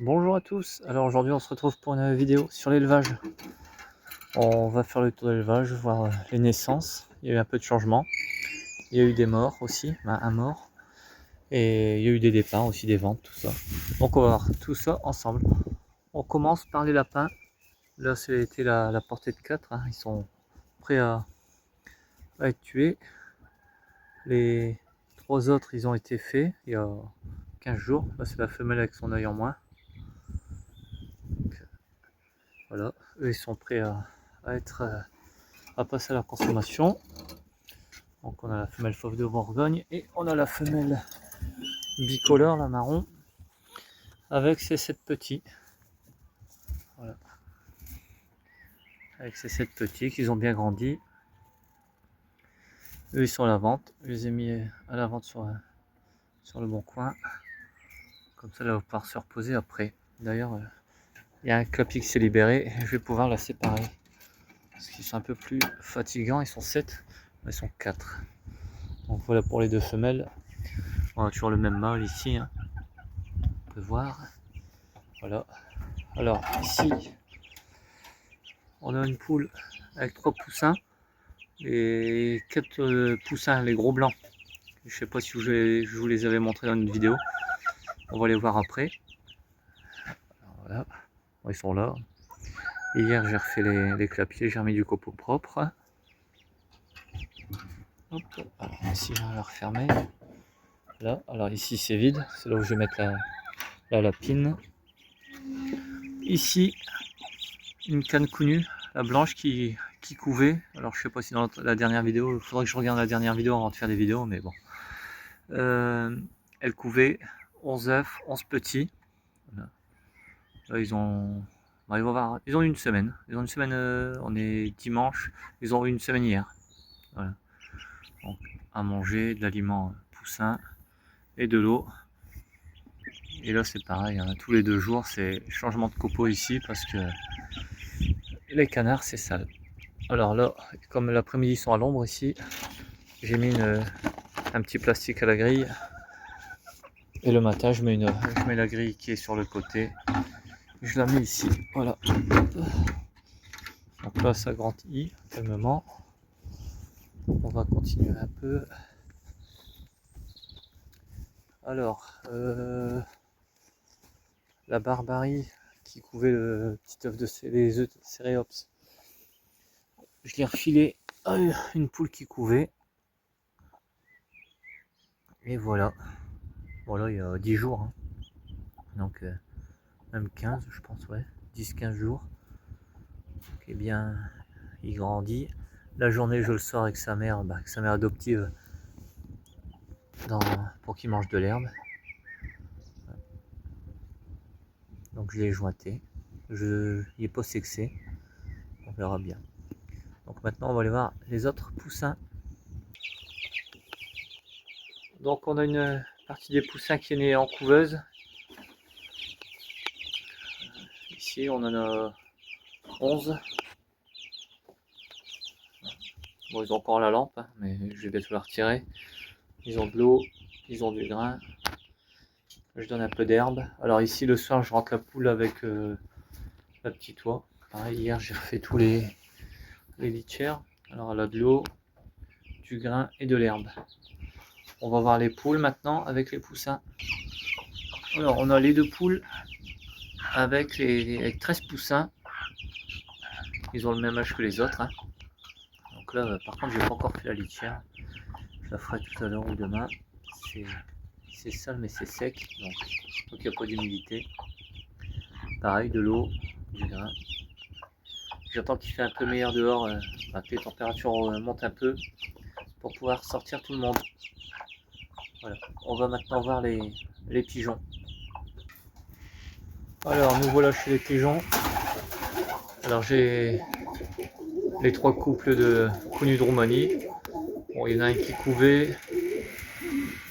Bonjour à tous, alors aujourd'hui on se retrouve pour une vidéo sur l'élevage. On va faire le tour de l'élevage, voir les naissances. Il y a eu un peu de changement. Il y a eu des morts aussi, un mort. Et il y a eu des départs aussi, des ventes, tout ça. Donc on va voir tout ça ensemble. On commence par les lapins. Là c'était la portée de 4, hein. Ils sont prêts à être tués. Les 3 autres ils ont été faits il y a 15 jours. Là c'est la femelle avec son œil en moins. Voilà, eux ils sont prêts à passer à la consommation. Donc on a la femelle fauve de Bourgogne et on a la femelle bicolore, la marron, avec ses 7 petits. Voilà. Avec ces 7 petits qui ont bien grandi. Eux ils sont à la vente. Je les ai mis à la vente sur le bon coin. Comme ça, là, on va pouvoir se reposer après. D'ailleurs, il y a un clapier qui s'est libéré. Je vais pouvoir la séparer. Parce qu'ils sont un peu plus fatigants. Ils sont 7, mais ils sont 4. Donc voilà pour les 2 femelles. On a toujours le même mâle ici. Hein. On peut voir. Voilà. Alors ici, on a une poule avec 3 poussins. Et 4 poussins, les gros blancs. Je sais pas si je vous les avais montrés dans une vidéo. On va les voir après. Alors voilà. Bon, ils sont là. Hier j'ai refait les clapiers, j'ai remis du copeau propre. Hop. Alors ici on va la refermer. Là, alors ici c'est vide, c'est là où je vais mettre la lapine. Ici, une canne connue, la blanche qui couvait. Alors je sais pas si dans la dernière vidéo, il faudrait que je regarde la dernière vidéo avant de faire des vidéos, mais bon. Elle couvait 11 œufs, 11 petits. Voilà. Là ils ont eu une semaine. Ils ont une semaine, on est dimanche, ils ont eu une semaine hier. Voilà. Donc, à manger, de l'aliment poussin et de l'eau. Et là c'est pareil, hein, tous les 2 jours c'est changement de copeaux ici parce que les canards c'est sale. Alors là, comme l'après-midi ils sont à l'ombre ici, j'ai mis un petit plastique à la grille. Et le matin je mets la grille qui est sur le côté. Je la mets ici. Voilà. Donc là ça grandit calmement. On va continuer un peu. Alors, la barbarie qui couvait le petit œuf les œufs de Céréops. Je l'ai refilé à une poule qui couvait. Et voilà. Voilà, il y a 10 jours. Hein. Donc, même 15, je pense, ouais. 10-15 jours. Donc, eh bien, il grandit. La journée, je le sors avec sa mère adoptive pour qu'il mange de l'herbe. Donc, je l'ai jointé. Il n'est pas sexé. On verra bien. Donc maintenant on va aller voir les autres poussins. Donc on a une partie des poussins qui est née en couveuse. Ici on en a 11. Bon, ils ont encore la lampe, hein, mais je vais bientôt la retirer. Ils ont de l'eau, ils ont du grain. Je donne un peu d'herbe. Alors ici le soir je rentre la poule avec la petite oie. Pareil, hier j'ai refait tous les litières. Alors elle a de l'eau, du grain et de l'herbe. On va voir les poules maintenant avec les poussins. Alors on a les 2 poules avec 13 poussins. Ils ont le même âge que les autres. Hein. Donc là par contre j'ai pas encore fait la litière. Je la ferai tout à l'heure ou demain. C'est sale mais c'est sec. Donc il n'y a pas d'humidité. Pareil, de l'eau, du grain. J'attends qu'il fait un peu meilleur dehors, que les températures montent un peu pour pouvoir sortir tout le monde. Voilà. On va maintenant voir les pigeons. Alors nous voilà chez les pigeons. Alors j'ai les 3 couples de connus de Roumanie. Bon, il y en a un qui couvait,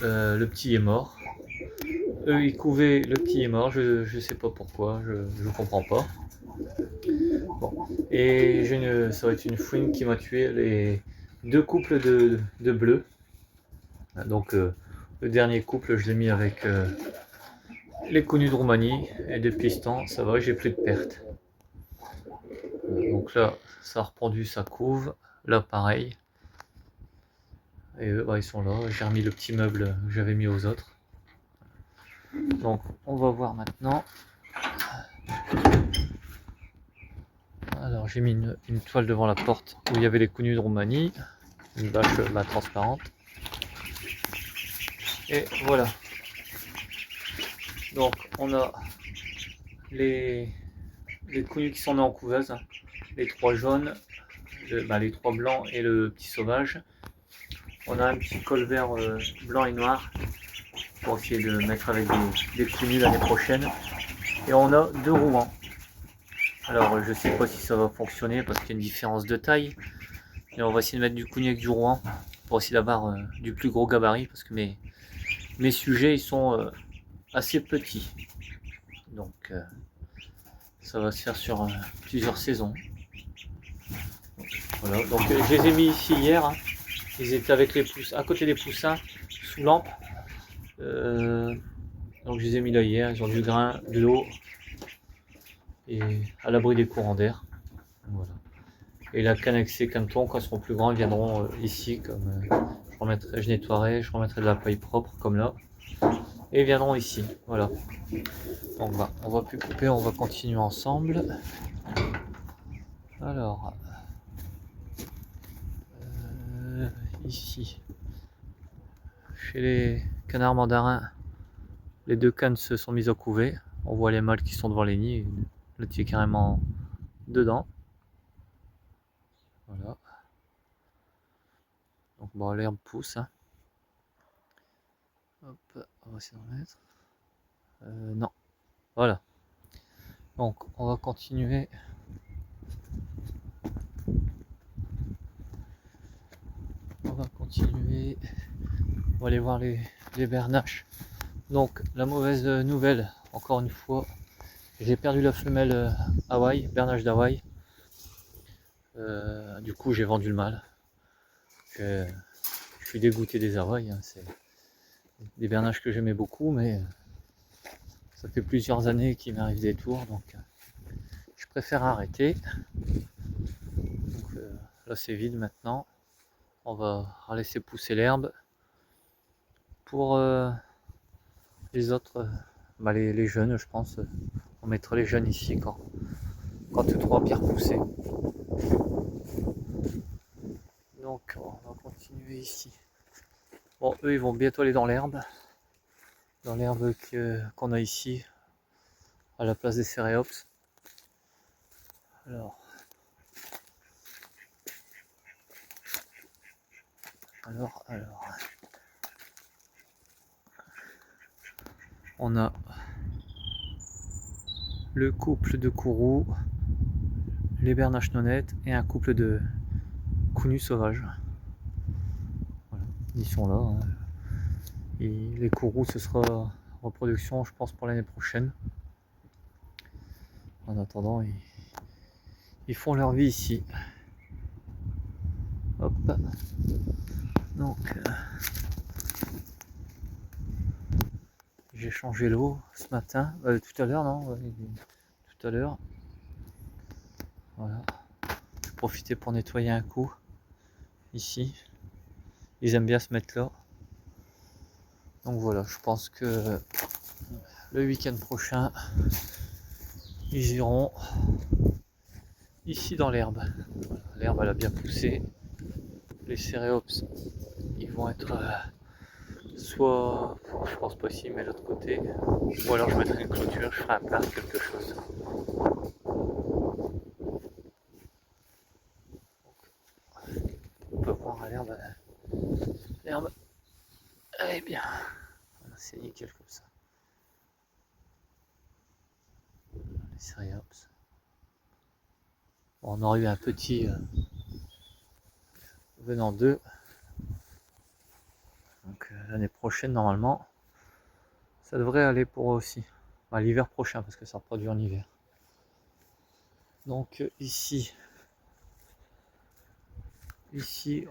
le petit est mort. Eux ils couvaient, le petit est mort, je sais pas pourquoi, je comprends pas. Bon. Et ça va être une fouine qui m'a tué les 2 couples de bleus. Donc le dernier couple, je l'ai mis avec les connus de Roumanie, et depuis ce temps, ça va, j'ai plus de pertes. Donc là, ça a rependu sa couve, là pareil. Et eux, bah, ils sont là, j'ai remis le petit meuble que j'avais mis aux autres. Donc on va voir maintenant. Alors j'ai mis une toile devant la porte où il y avait les connus de Roumanie, une bâche transparente. Et voilà. Donc on a les connus qui sont nés en couveuse, les 3 jaunes, les 3 blancs et le petit sauvage. On a un petit col vert blanc et noir pour essayer de mettre avec des connus l'année prochaine. Et on a 2 Rouen. Alors je sais pas si ça va fonctionner parce qu'il y a une différence de taille. Et on va essayer de mettre du cognac avec du Rouen pour essayer d'avoir du plus gros gabarit parce que mes sujets ils sont assez petits. Donc ça va se faire sur plusieurs saisons. Voilà, donc je les ai mis ici hier. Hein. Ils étaient avec les poussins, à côté des poussins, sous lampe. Donc je les ai mis là hier, ils ont du grain, de l'eau et à l'abri des courants d'air. Voilà. Et la cannexée canton, quand ils seront plus grands, ils viendront ici. Comme je nettoierai, je remettrai de la paille propre comme là. Et ils viendront ici. Voilà. Donc bah, on va plus couper, on va continuer ensemble. Alors ici, chez les canards mandarins, les 2 cannes se sont mises au couver. On voit les mâles qui sont devant les nids. Le petit est carrément dedans. Voilà. Donc bon, l'herbe pousse. Hein. Hop, on va essayer d'en mettre. Non. Voilà. Donc on va continuer. On va continuer. On va aller voir les bernaches. Donc la mauvaise nouvelle, encore une fois, j'ai perdu la femelle Hawaï, bernache d'Hawaï. Du coup j'ai vendu le mâle. Je suis dégoûté des Hawaï. Hein. C'est des bernaches que j'aimais beaucoup, mais ça fait plusieurs années qu'il m'arrive des tours, donc je préfère arrêter. Donc là c'est vide maintenant. On va laisser pousser l'herbe. Pour les autres, les jeunes, je pense, on mettra les jeunes ici quand tout aura bien repoussé. Donc on va continuer ici. Bon, eux ils vont bientôt aller dans l'herbe qu'on a ici à la place des céréops. Alors on a le couple de courroux, les bernaches nonnettes et un couple de counus sauvages. Voilà, ils sont là. Hein. Et les courroux, ce sera reproduction, je pense, pour l'année prochaine. En attendant, ils font leur vie ici. Hop. Donc, j'ai changé l'eau ce matin, tout à l'heure, non tout à l'heure. Voilà. Je profitais pour nettoyer un coup ici. Ils aiment bien se mettre là. Donc voilà, je pense que le week-end prochain, ils iront ici dans l'herbe. Voilà, l'herbe elle a bien poussé. Les céréops, ils vont être soit, je pense pas ici, mais l'autre côté. Ou alors je mettrai une clôture, je ferai un plat, quelque chose. On peut voir à l'herbe. L'herbe, elle est bien. Voilà, c'est nickel comme ça. Les céréops. Bon, on aurait eu un petit venant d'eux. Donc l'année prochaine, normalement, ça devrait aller pour eux aussi. Enfin, l'hiver prochain, parce que ça reproduit en hiver. Donc ici,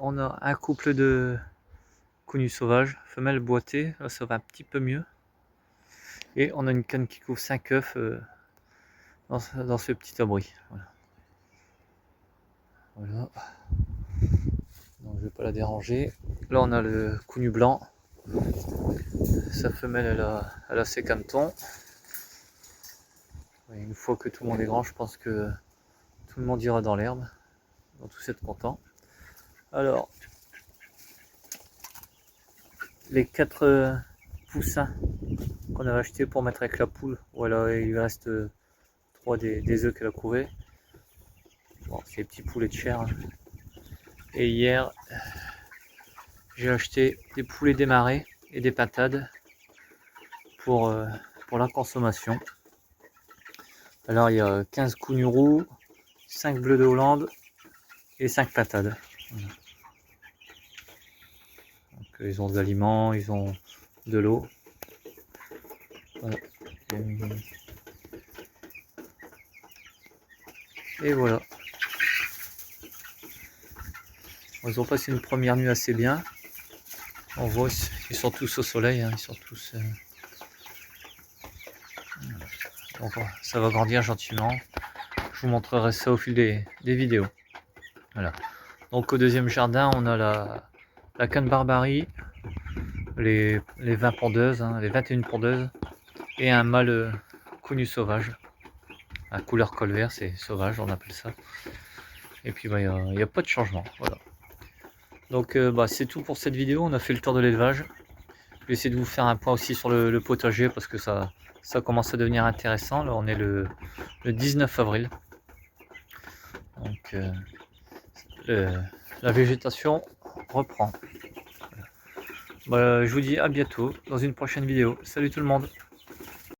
on a un couple de connu sauvage, femelle boîtée, là ça va un petit peu mieux. Et on a une canne qui couvre 5 œufs dans ce petit abri. Voilà. Donc je vais pas la déranger. Là on a le connu blanc. Sa femelle elle a ses canetons. Et une fois que tout le monde est grand, je pense que tout le monde ira dans l'herbe. Ils vont tous être contents. Alors, les 4 poussins qu'on avait achetés pour mettre avec la poule, voilà, il reste 3 des œufs qu'elle a couvés. Bon, c'est des petits poulets de chair. Hein. Et hier, j'ai acheté des poulets démarrés et des pintades pour la consommation. Alors, il y a 15 cougnes roux, 5 bleus de Hollande et 5 pintades. Voilà. Donc, ils ont de l'aliments, ils ont de l'eau. Voilà. Et voilà. Ils ont passé une première nuit assez bien. On voit, ils sont tous au soleil, hein, ils sont tous. Donc ça va grandir gentiment. Je vous montrerai ça au fil des vidéos. Voilà. Donc au deuxième jardin, on a la canne barbarie, les 20 pondeuses, hein, les 21 pondeuses, et un mâle connu sauvage. À couleur col vert, c'est sauvage, on appelle ça. Et puis bah, il n'y a pas de changement. Voilà. Donc c'est tout pour cette vidéo. On a fait le tour de l'élevage. Je vais essayer de vous faire un point aussi sur le potager parce que ça commence à devenir intéressant. Là, on est le 19 avril. Donc, la végétation reprend. Voilà. Bah, je vous dis à bientôt dans une prochaine vidéo. Salut tout le monde!